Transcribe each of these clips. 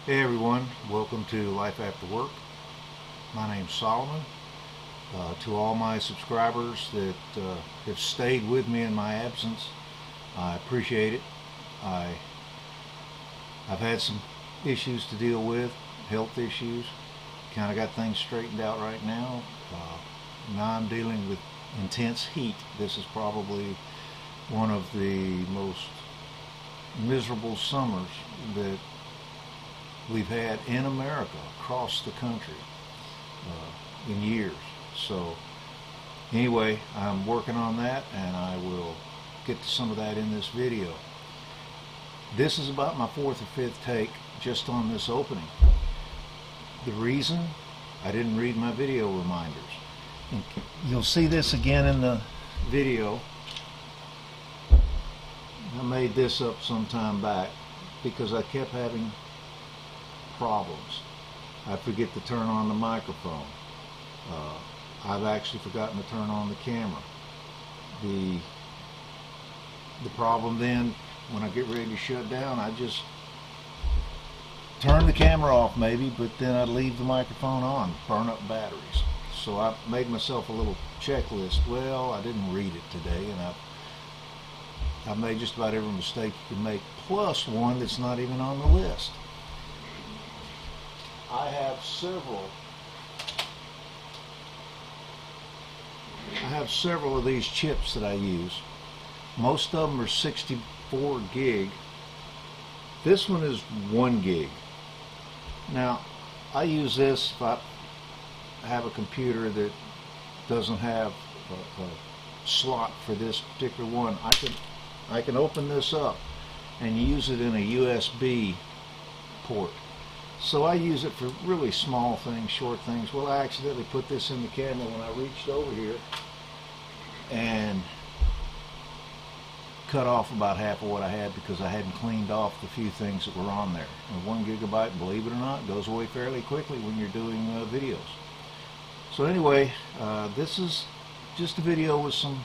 Hey everyone, welcome to Life After Work. My name's Solomon. To all my subscribers that have stayed with me in my absence, I appreciate it. I've had some issues to deal with, health issues. Kind of got things straightened out right now. Now I'm dealing with intense heat. This is probably one of the most miserable summers that we've had in America, across the country, in years. So anyway, I'm working on that, and I will get to some of that in this video. This is about my fourth or fifth take just on this opening. The reason, I didn't read my video reminders. And you'll see this again in the video. I made this up some time back because I kept having problems. I forget to turn on the microphone. I've actually forgotten to turn on the camera. The problem then, when I get ready to shut down, I just turn the camera off maybe, but then I'd leave the microphone on, burn up batteries. So I made myself a little checklist. Well, I didn't read it today, and I've made just about every mistake you can make, plus one that's not even on the list. I have several of these chips that I use. Most of them are 64 gig. This one is 1 gig. Now, I use this if I have a computer that doesn't have a slot for this particular one. I can open this up and use it in a USB port. So I use it for really small things, short things. Well, I accidentally put this in the camera when I reached over here and cut off about half of what I had because I hadn't cleaned off the few things that were on there. And 1 gigabyte, believe it or not, goes away fairly quickly when you're doing videos. So anyway, this is just a video with some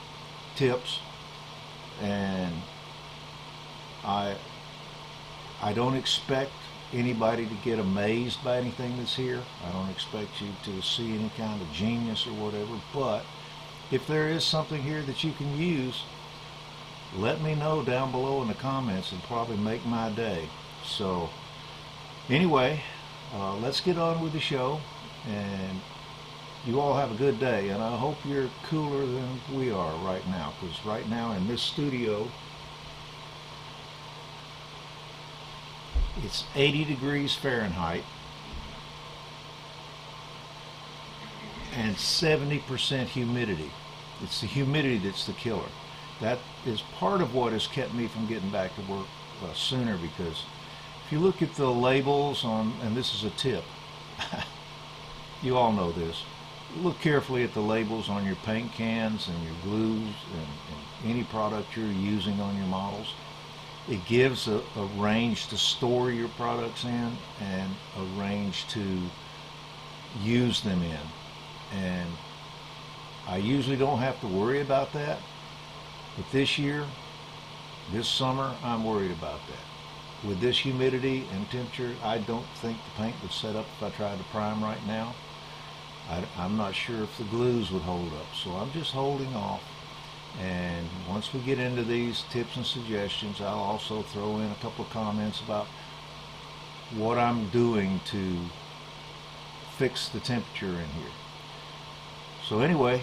tips, and I don't expect anybody to get amazed by anything that's here. I don't expect you to see any kind of genius or whatever, but if there is something here that you can use, let me know down below in the comments. It'll probably make my day. So anyway, let's get on with the show, and you all have a good day, and I hope you're cooler than we are right now, because right now in this studio it's 80 degrees Fahrenheit and 70% humidity. It's the humidity that's the killer. That is part of what has kept me from getting back to work sooner, because if you look at the labels on, and this is a tip, you all know this, look carefully at the labels on your paint cans and your glues and any product you're using on your models. It gives a range to store your products in and a range to use them in. And I usually don't have to worry about that. But this year, this summer, I'm worried about that. With this humidity and temperature, I don't think the paint would set up if I tried to prime right now. I'm not sure if the glues would hold up. So I'm just holding off. And once we get into these tips and suggestions, I'll also throw in a couple of comments about what I'm doing to fix the temperature in here. So anyway,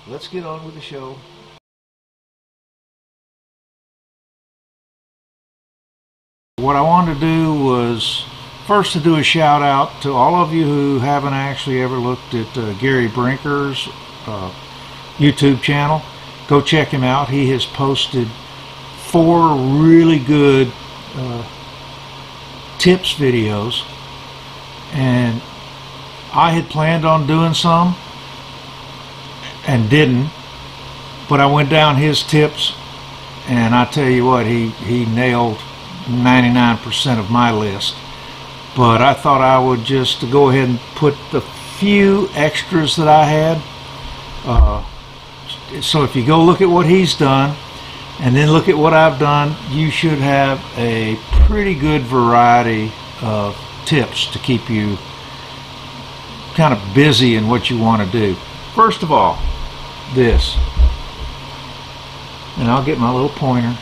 let's get on with the show. What I wanted to do was first to do a shout out to all of you who haven't actually ever looked at Gary Brinker's YouTube channel. Go check him out. He has posted 4 really good tips videos, and I had planned on doing some and didn't, but I went down his tips, and I tell you what, he nailed 99% of my list. But I thought I would just go ahead and put the few extras that I had. So if you go look at what he's done and then look at what I've done, you should have a pretty good variety tips to keep you kind of busy in what you want to do. First of all, this, and I'll get my little pointer.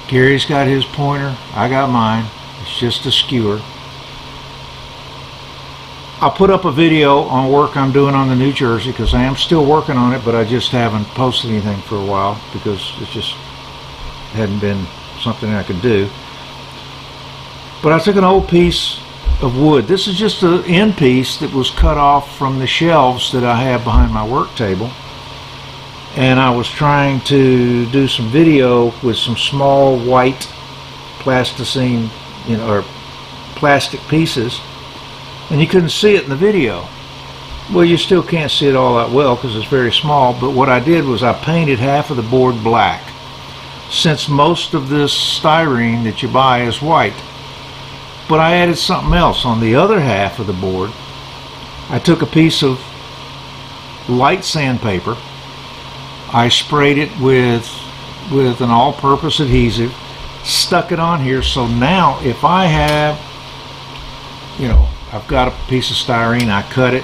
Gary's got his pointer, I got mine. It's just a skewer. I'll put up a video on work I'm doing on the New Jersey, because I am still working on it, but I just haven't posted anything for a while because it just hadn't been something I could do. But I took an old piece of wood. This is just an end piece that was cut off from the shelves that I have behind my work table, and I was trying to do some video with some small white plasticine, or plastic pieces, and you couldn't see it in the video. Well, you still can't see it all that well because it's very small, but what I did was I painted half of the board black, since most of this styrene that you buy is white. But I added something else. On the other half of the board, I took a piece of light sandpaper, I sprayed it with an all-purpose adhesive, stuck it on here, so now if I have, I've got a piece of styrene, I cut it,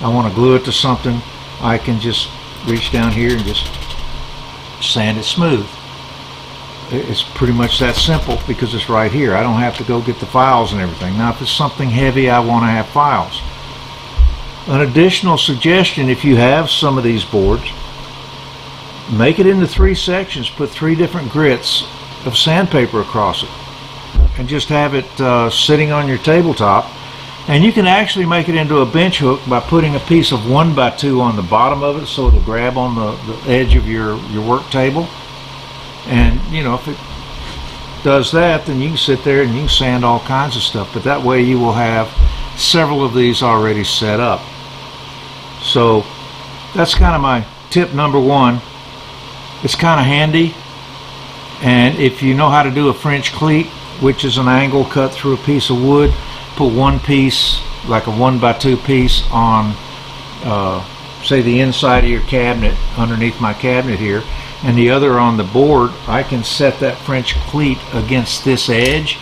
I want to glue it to something, I can just reach down here and just sand it smooth. It's pretty much that simple because it's right here. I don't have to go get the files and everything. Now if it's something heavy, I want to have files. An additional suggestion, if you have some of these boards, make it into 3 sections, put 3 different grits of sandpaper across it, and just have it sitting on your tabletop. And you can actually make it into a bench hook by putting a piece of 1x2 on the bottom of it so it'll grab on the edge of your work table. And if it does that, then you can sit there and you can sand all kinds of stuff, but that way you will have several of these already set up. So that's kind of my tip number 1. It's kind of handy, and if you know how to do a French cleat, which is an angle cut through a piece of wood, put one piece, like a 1x2 piece, on say the inside of your cabinet, underneath my cabinet here, and the other on the board. I can set that French cleat against this edge.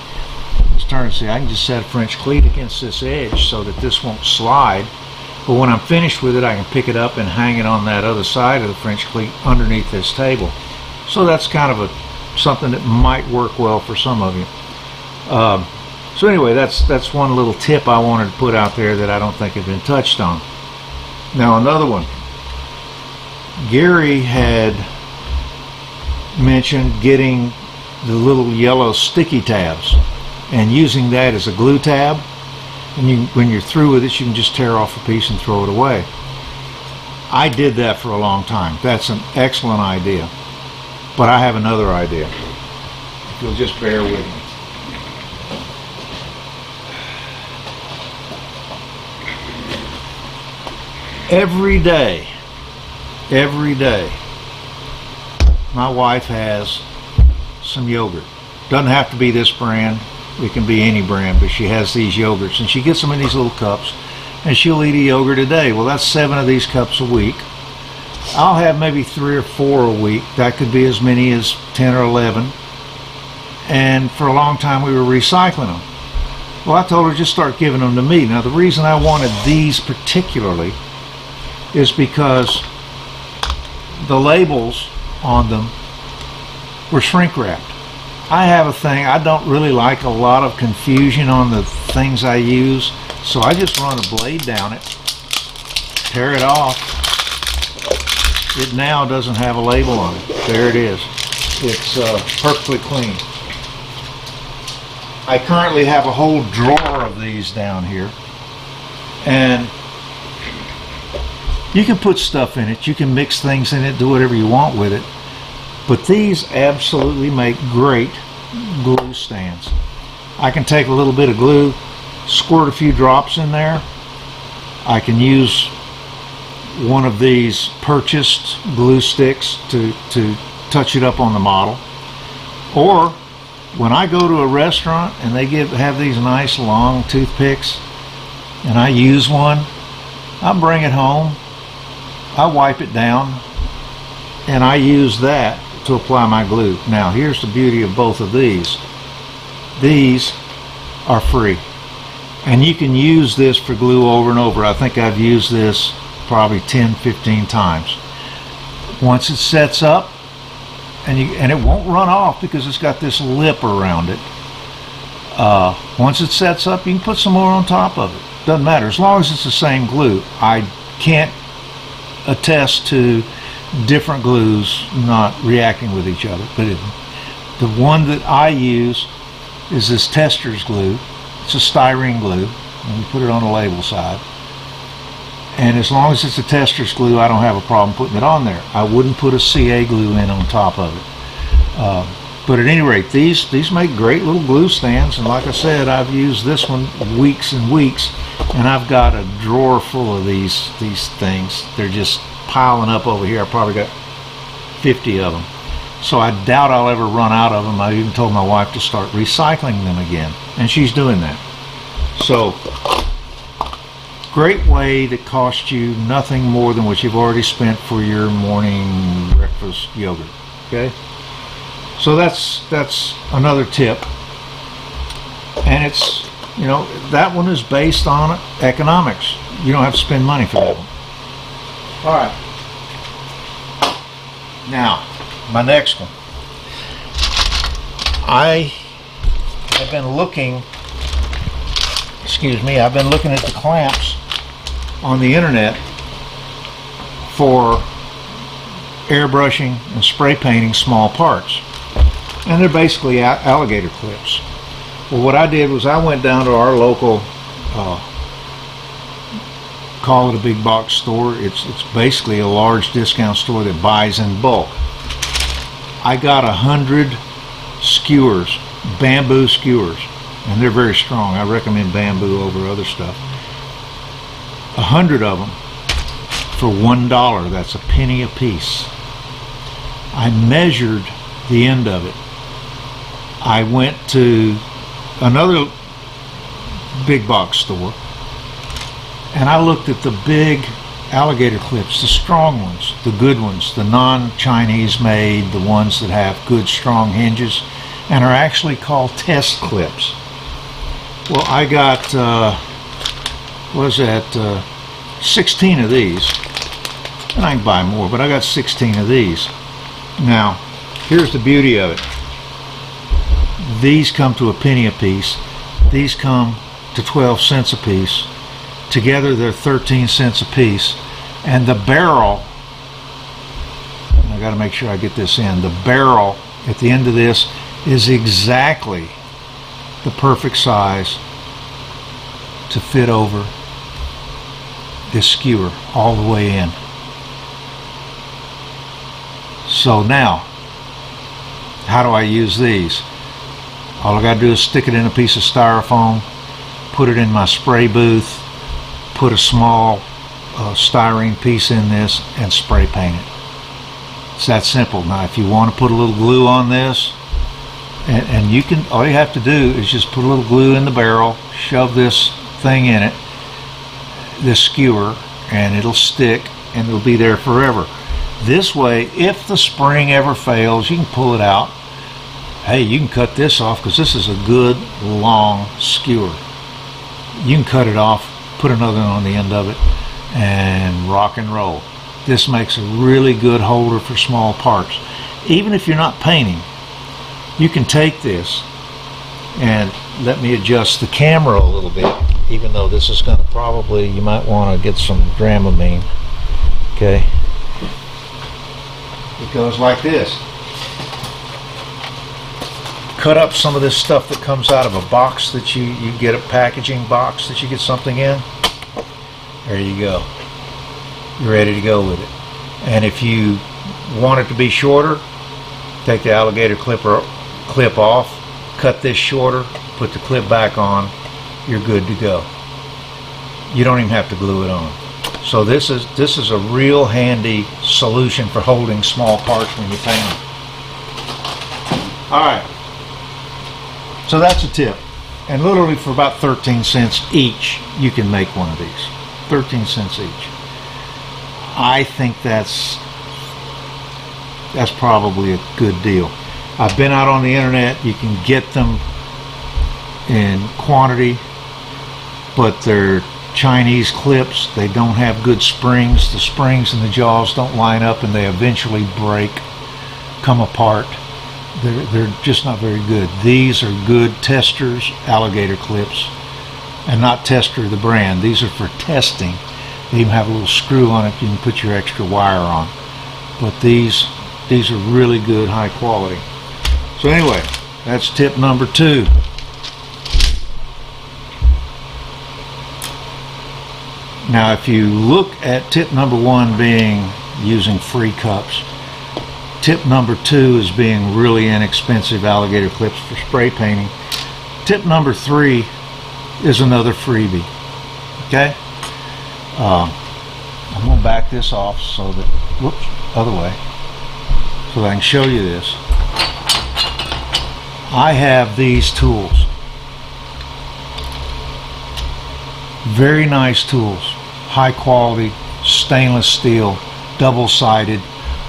It's starting to see, I can just set a French cleat against this edge so that this won't slide. But when I'm finished with it, I can pick it up and hang it on that other side of the French cleat underneath this table. So that's kind of something that might work well for some of you. So anyway, that's one little tip I wanted to put out there that I don't think had been touched on. Now another one. Gary had mentioned getting the little yellow sticky tabs and using that as a glue tab, and when you're through with it, you can just tear off a piece and throw it away. I did that for a long time. That's an excellent idea, but I have another idea, if you'll just bear with me. Every day, my wife has some yogurt. Doesn't have to be this brand, it can be any brand, but she has these yogurts, and she gets them in these little cups, and she'll eat a yogurt a day. Well, that's 7 of these cups a week. I'll have maybe 3 or 4 a week. That could be as many as 10 or 11. And for a long time we were recycling them. Well, I told her just start giving them to me. Now the reason I wanted these particularly is because the labels on them were shrink wrapped. I have a thing, I don't really like a lot of confusion on the things I use, so I just run a blade down it, tear it off. It now doesn't have a label on it. There it is. It's perfectly clean. I currently have a whole drawer of these down here, and you can put stuff in it, you can mix things in it, do whatever you want with it, but these absolutely make great glue stands. I can take a little bit of glue, squirt a few drops in there. I can use one of these purchased glue sticks to touch it up on the model. Or when I go to a restaurant and they have these nice long toothpicks and I use one, I bring it home, I wipe it down, and I use that to apply my glue. Now here's the beauty of both of these. These are free. And you can use this for glue over and over. I think I've used this probably 10-15 times. Once it sets up, and it won't run off because it's got this lip around it. Once it sets up, you can put some more on top of it. Doesn't matter, as long as it's the same glue. I can't attest to different glues not reacting with each other, but the one that I use is this Tester's glue. It's a styrene glue, and we put it on the label side. And as long as it's a Tester's glue, I don't have a problem putting it on there. I wouldn't put a CA glue in on top of it. But at any rate, these make great little glue stands, and like I said, I've used this one weeks and weeks, and I've got a drawer full of these things. They're just piling up over here. I probably got 50 of them. So I doubt I'll ever run out of them. I even told my wife to start recycling them again, and she's doing that. So, great way that costs you nothing more than what you've already spent for your morning breakfast yogurt. Okay? So that's another tip. And it's, you know, that one is based on economics. You don't have to spend money for that one. All right. Now, my next one. I have been looking, I've been looking at the clamps on the internet for airbrushing and spray painting small parts. And they're basically alligator clips. Well, what I did was I went down to our local, call it a big box store. It's basically a large discount store that buys in bulk. I got 100 skewers, bamboo skewers, and they're very strong. I recommend bamboo over other stuff. 100 of them for $1. That's a penny a piece. I measured the end of it. I went to another big box store, and I looked at the big alligator clips, the strong ones, the good ones, the non-Chinese made, the ones that have good strong hinges and are actually called test clips. Well, I got 16 of these, and I can buy more, but I got 16 of these. Now, here's the beauty of it. These come to a penny a piece. These come to 12 cents a piece. Together they're 13 cents a piece. And the barrel, I got to make sure I get this in, the barrel at the end of this is exactly the perfect size to fit over this skewer all the way in. So now, how do I use these? All I got to do is stick it in a piece of styrofoam, put it in my spray booth, put a small styrene piece in this, and spray paint it. It's that simple. Now, if you want to put a little glue on this, and you can, all you have to do is just put a little glue in the barrel, shove this thing in it, this skewer, and it'll stick, and it'll be there forever. This way, if the spring ever fails, you can pull it out. Hey, you can cut this off because this is a good long skewer. You can cut it off, put another one on the end of it, and rock and roll. This makes a really good holder for small parts. Even if you're not painting, you can take this, and let me adjust the camera a little bit, even though this is going to probably, you might want to get some Dramamine. Okay, it goes like this. Cut up some of this stuff that comes out of a box that you get, a packaging box that you get something in. There you go. You're ready to go with it. And if you want it to be shorter, take the alligator clip off, cut this shorter, put the clip back on, you're good to go. You don't even have to glue it on. So this is a real handy solution for holding small parts when you paint them. Alright. So that's a tip. And literally for about 13 cents each, you can make one of these. 13 cents each. I think that's probably a good deal. I've been out on the internet. You can get them in quantity, but they're Chinese clips. They don't have good springs. The springs and the jaws don't line up, and they eventually break, come apart. They're just not very good. These are good Testers Alligator Clips, and not Tester the brand. These are for testing. They even have a little screw on it you can put your extra wire on. But these are really good, high quality. So anyway, that's tip number 2. Now if you look at tip number 1 being using free cups, tip number 2 is being really inexpensive alligator clips for spray painting. Tip number 3 is another freebie. Okay? I'm going to back this off so that, whoops, other way, so that I can show you this. I have these tools. Very nice tools. High quality, stainless steel, double-sided,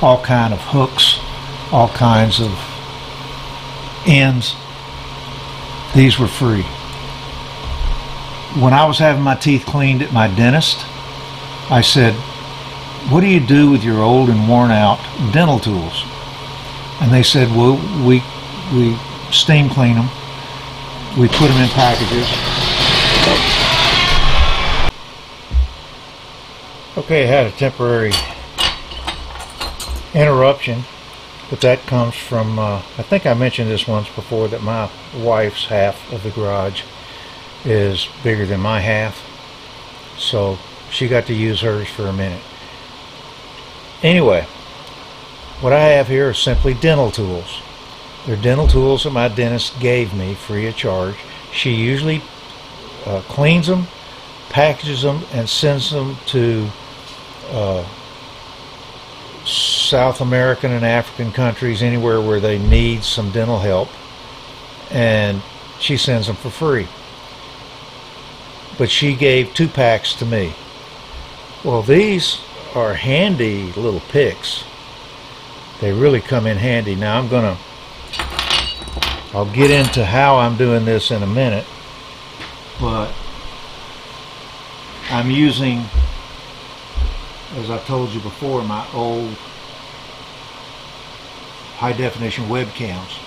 all kind of hooks, all kinds of ends. These were free. When I was having my teeth cleaned at my dentist, I said, what do you do with your old and worn out dental tools? And they said, well, we steam clean them, we put them in packages. Okay, I had a temporary interruption, but that comes from, I think I mentioned this once before, that my wife's half of the garage is bigger than my half, so she got to use hers for a minute. Anyway, what I have here are simply dental tools. They're dental tools that my dentist gave me free of charge. She usually cleans them, packages them, and sends them to South American and African countries, anywhere where they need some dental help, and she sends them for free. But she gave 2 packs to me. Well, these are handy little picks. They really come in handy. Now I'll get into how I'm doing this in a minute, but I'm using, as I've told you before, my old high definition webcams,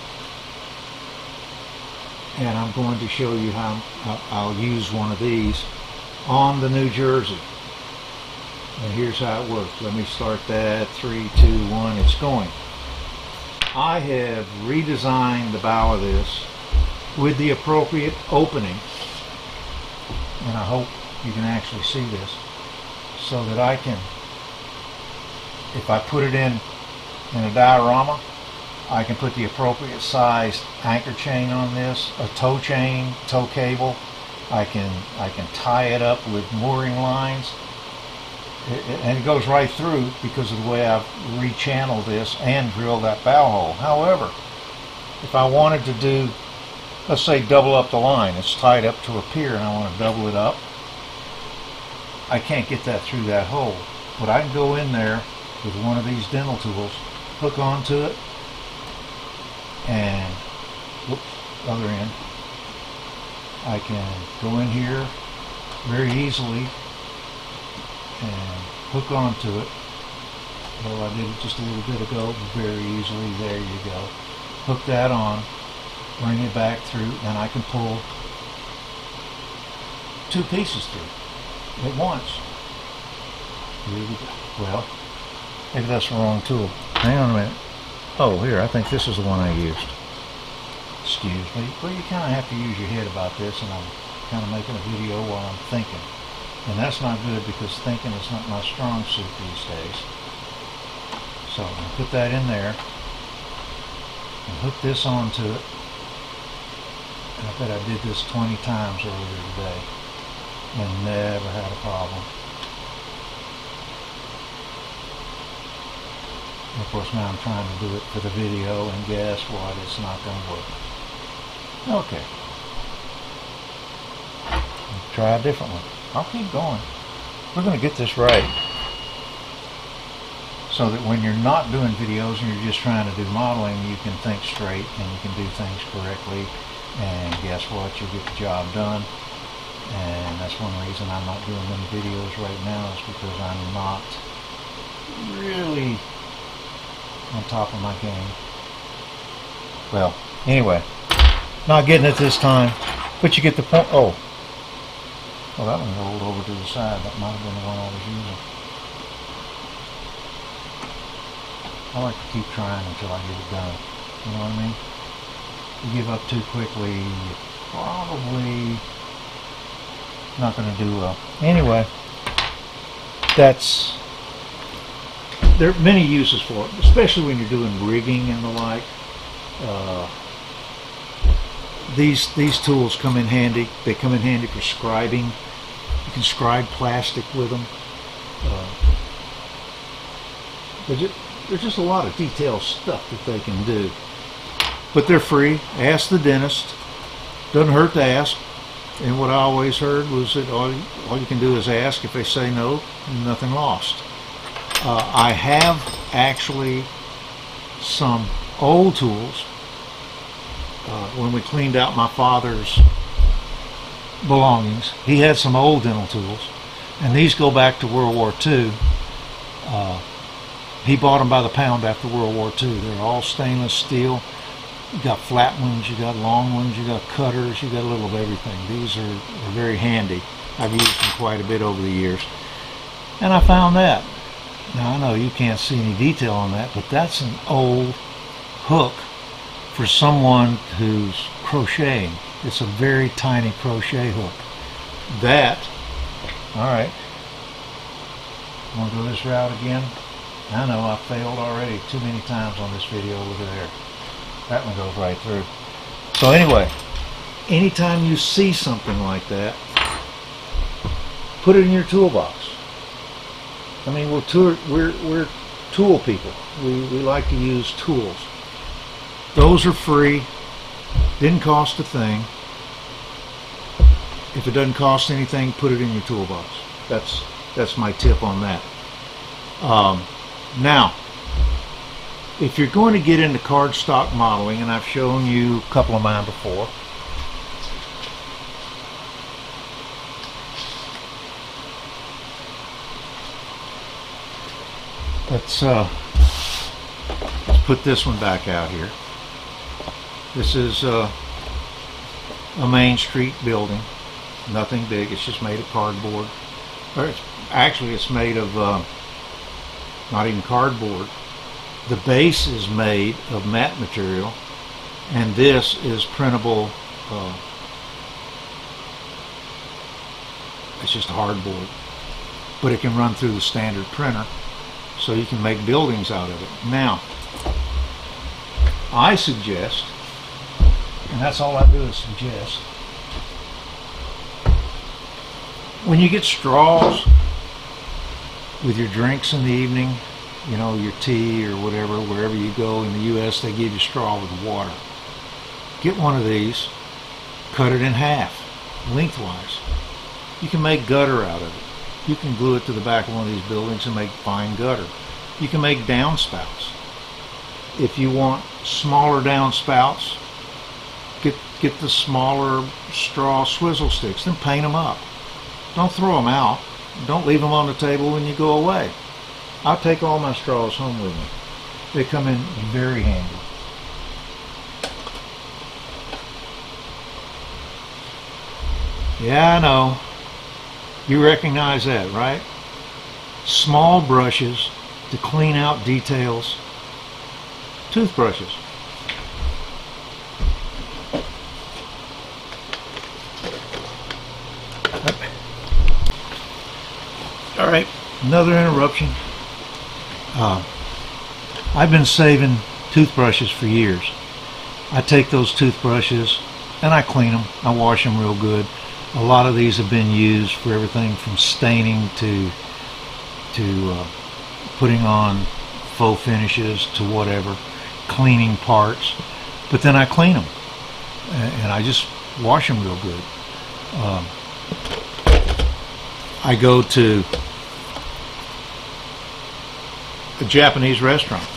and I'm going to show you how I'll use one of these on the New Jersey. And here's how it works. Let me start that. 3, 2, 1, it's going. I have redesigned the bow of this with the appropriate opening, and I hope you can actually see this, so that I can, if I put it in a diorama, I can put the appropriate sized anchor chain on this, a tow chain, tow cable. I can tie it up with mooring lines. And it goes right through because of the way I've rechanneled this and drilled that bow hole. However, if I wanted to do, let's say, double up the line, it's tied up to a pier and I want to double it up, I can't get that through that hole. But I can go in there with one of these dental tools, hook onto it, and, whoops, other end. I can go in here very easily and hook onto it. Well, I did it just a little bit ago, very easily. There you go. Hook that on, bring it back through, and I can pull 2 pieces through at once. Here we go. Well, maybe that's the wrong tool. Hang on a minute. Oh, here, I think this is the one I used. Excuse me. Well, you kind of have to use your head about this, and I'm kind of making a video while I'm thinking. And that's not good, because thinking is not my strong suit these days. So I'm going to put that in there and hook this onto it. And I bet I did this 20 times earlier today and never had a problem. And of course, now I'm trying to do it for the video, and guess what? It's not going to work. Okay. Let's try a different one. I'll keep going. We're going to get this right, so that when you're not doing videos and you're just trying to do modeling, you can think straight and you can do things correctly and guess what? You'll get the job done. And that's one reason I'm not doing many videos right now, is because I'm not really on top of my game. Well, anyway, not getting it this time, but you get the point. Oh, well, that one rolled over to the side. That might have been the one I was using. I like to keep trying until I get it done. You know what I mean? If you give up too quickly, you're probably not going to do well. Anyway, there are many uses for it, especially when you're doing rigging and the like. These tools come in handy. They come in handy for scribing. You can scribe plastic with them. There's just a lot of detailed stuff that they can do. But they're free. Ask the dentist. Doesn't hurt to ask. And what I always heard was that all you can do is ask. If they say no, nothing lost. I have actually some old tools. When we cleaned out my father's belongings, he had some old dental tools, and these go back to World War II. He bought them by the pound after World War II. They're all stainless steel. You got flat ones, you got long ones, you got cutters, you got a little of everything. These are very handy. I've used them quite a bit over the years. And I found that. Now I know you can't see any detail on that, but that's an old hook for someone who's crocheting. It's a very tiny crochet hook. That, alright, want to go this route again? I know I failed already too many times on this video. Look at there. That one goes right through. So anyway, anytime you see something like that, put it in your toolbox. I mean, we're tool people. We like to use tools. Those are free. Didn't cost a thing. If it doesn't cost anything, put it in your toolbox. That's my tip on that. Now, if you're going to get into cardstock modeling, and I've shown you a couple of mine before, let's put this one back out here. This is a Main Street building. Nothing big. It's just made of cardboard. Or it's made of not even cardboard. The base is made of matte material, and this is printable. It's just hardboard, but it can run through the standard printer, so you can make buildings out of it. Now, I suggest, and that's all I do is suggest, when you get straws with your drinks in the evening, you know, your tea or whatever, wherever you go in the U.S., they give you straw with water. Get one of these, cut it in half, lengthwise. You can make gutter out of it. You can glue it to the back of one of these buildings and make fine gutter. You can make downspouts. If you want smaller downspouts, get the smaller straw swizzle sticks, then paint them up. Don't throw them out. Don't leave them on the table when you go away. I'll take all my straws home with me. They come in very handy. Yeah, I know. You recognize that, right? Small brushes to clean out details. Toothbrushes. All right, another interruption. I've been saving toothbrushes for years. I take those toothbrushes and I clean them. I wash them real good. A lot of these have been used for everything from staining to putting on faux finishes to whatever, cleaning parts. But then I clean them and I just wash them real good. I go to a Japanese restaurant.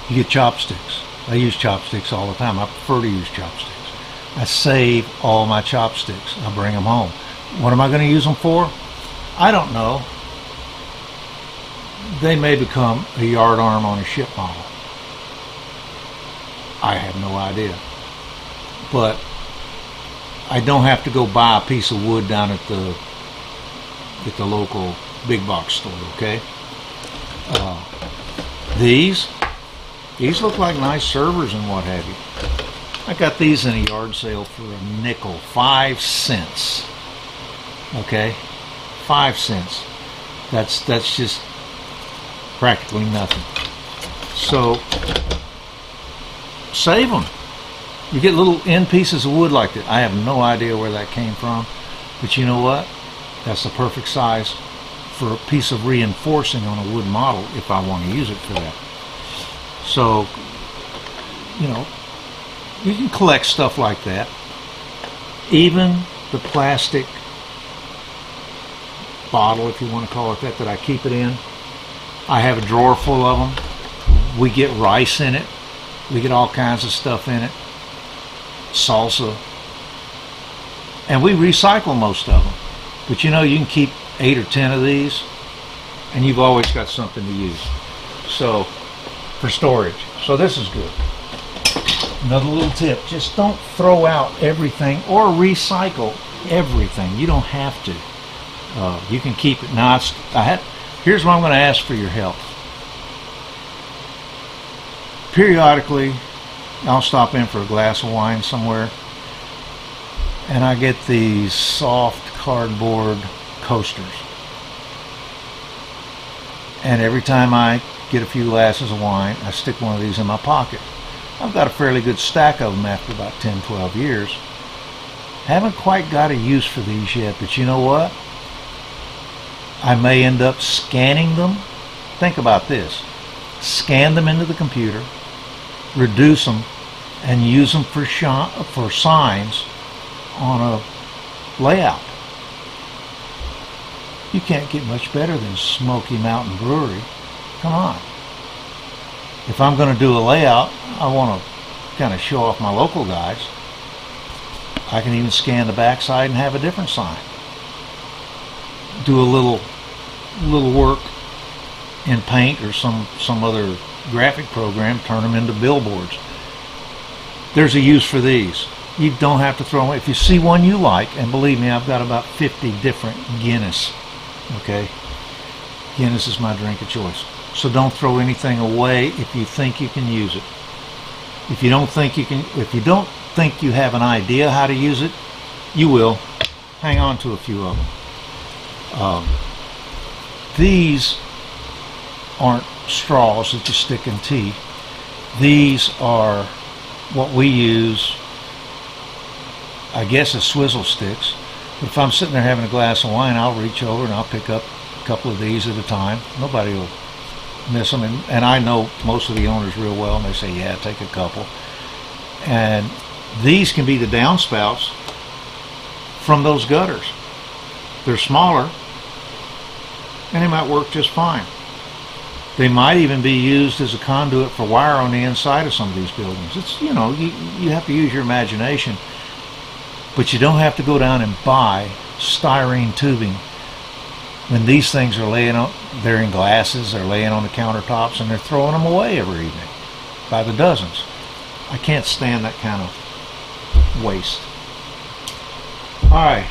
You get chopsticks. I use chopsticks all the time. I prefer to use chopsticks. I save all my chopsticks. I bring them home. What am I going to use them for? I don't know. They may become a yard arm on a ship model. I have no idea. But I don't have to go buy a piece of wood down at the local big box store, okay? These look like nice servers and what have you. I got these in a yard sale for a nickel, 5 cents. Okay, 5 cents. That's just practically nothing. So save them. You get little end pieces of wood like that. I have no idea where that came from, but you know what? That's the perfect size for a piece of reinforcing on a wood model if I want to use it for that. So, you know, you can collect stuff like that. Even the plastic bottle, if you want to call it that I keep it in. I have a drawer full of them. We get rice in it. We get all kinds of stuff in it. Salsa. And we recycle most of them. But you know, you can keep 8 or 10 of these and you've always got something to use. So, for storage. So this is good. Another little tip, just don't throw out everything or recycle everything. You don't have to. You can keep it. Now, here's what I'm going to ask for your help. Periodically, I'll stop in for a glass of wine somewhere, and I get these soft cardboard coasters. And every time I get a few glasses of wine, I stick one of these in my pocket. I've got a fairly good stack of them after about 10, 12 years. Haven't quite got a use for these yet, but you know what? I may end up scanning them. Think about this. Scan them into the computer, reduce them, and use them for signs on a layout. You can't get much better than Smoky Mountain Brewery. Come on. If I'm going to do a layout, I want to kind of show off my local guys. I can even scan the backside and have a different sign. Do a little work in Paint or some other graphic program, turn them into billboards. There's a use for these. You don't have to throw them away. If you see one you like, and believe me, I've got about 50 different Guinness. Okay, Guinness is my drink of choice. So don't throw anything away if you think you can use it. If you don't think you have an idea how to use it, you will. Hang on to a few of them. These aren't straws that you stick in tea. These are what we use, I guess, as swizzle sticks. But if I'm sitting there having a glass of wine, I'll reach over and I'll pick up a couple of these at a time. Nobody will miss them. And I know most of the owners real well, and they say, yeah, take a couple. And these can be the downspouts from those gutters. They're smaller, and they might work just fine. They might even be used as a conduit for wire on the inside of some of these buildings. It's, you know, you have to use your imagination, but you don't have to go down and buy styrene tubing when these things are laying on, they're in glasses, they're laying on the countertops, and they're throwing them away every evening by the dozens. I can't stand that kind of waste. All right.